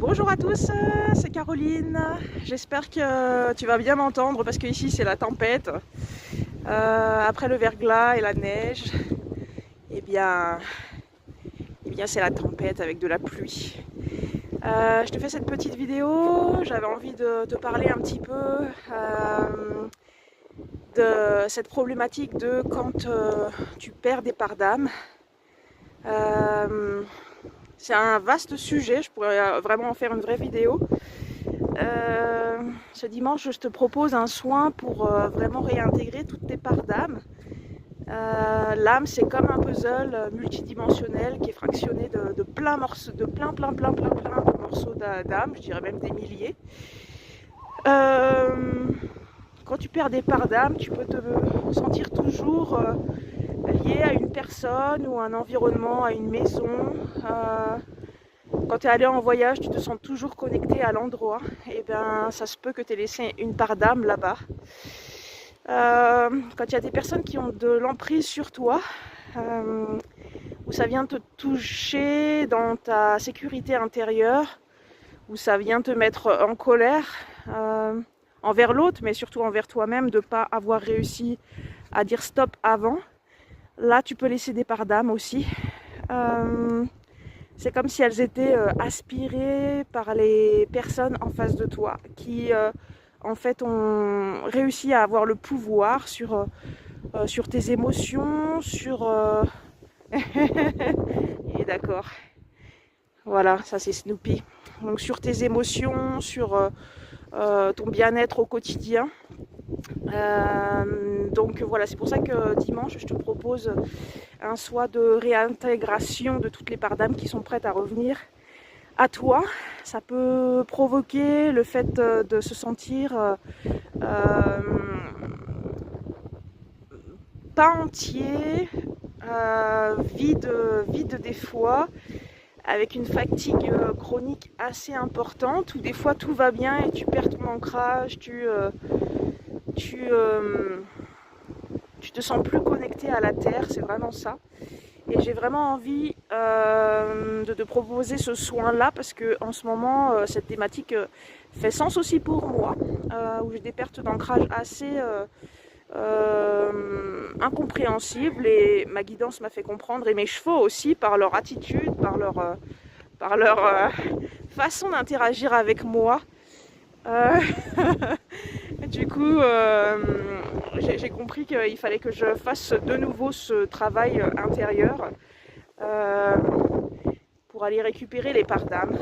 Bonjour à tous, c'est Caroline. J'espère que tu vas bien m'entendre parce que ici c'est la tempête. Après le verglas et la neige, eh bien, c'est la tempête avec de la pluie. Je te fais cette petite vidéo, j'avais envie de te parler un petit peu de cette problématique de quand tu perds des parts d'âme. C'est un vaste sujet, je pourrais vraiment en faire une vraie vidéo. Ce dimanche, je te propose un soin pour vraiment réintégrer toutes tes parts d'âme. L'âme, c'est comme un puzzle multidimensionnel qui est fractionné de plein morceaux, de plein de morceaux d'âme, je dirais même des milliers. Quand tu perds des parts d'âme, tu peux te sentir toujours lié à une personne ou à un environnement, à une maison. Quand tu es allé en voyage, tu te sens toujours connecté à l'endroit. Et bien, ça se peut que tu aies laissé une part d'âme là-bas. Quand il y a des personnes qui ont de l'emprise sur toi, où ça vient te toucher dans ta sécurité intérieure, où ça vient te mettre en colère envers l'autre, mais surtout envers toi-même, de ne pas avoir réussi à dire stop avant. Là, tu peux laisser des parts d'âme aussi. C'est comme si elles étaient aspirées par les personnes en face de toi qui, en fait, ont réussi à avoir le pouvoir sur tes émotions, sur... Il est d'accord. Voilà, ça c'est Snoopy. Donc sur tes émotions, sur ton bien-être au quotidien. Donc voilà, c'est pour ça que dimanche, je te propose un soin de réintégration de toutes les parts d'âme qui sont prêtes à revenir à toi. Ça peut provoquer le fait de se sentir pas entier, vide des fois, avec une fatigue chronique assez importante, où des fois tout va bien et tu perds ton ancrage, tu te sens plus connecté à la terre, c'est vraiment ça. Et j'ai vraiment envie de te proposer ce soin-là parce que en ce moment, cette thématique fait sens aussi pour moi, où j'ai des pertes d'ancrage assez incompréhensibles et ma guidance m'a fait comprendre, et mes chevaux aussi, par leur attitude, par leur façon d'interagir avec moi. Du coup, j'ai compris qu'il fallait que je fasse de nouveau ce travail intérieur pour aller récupérer les parts d'âme.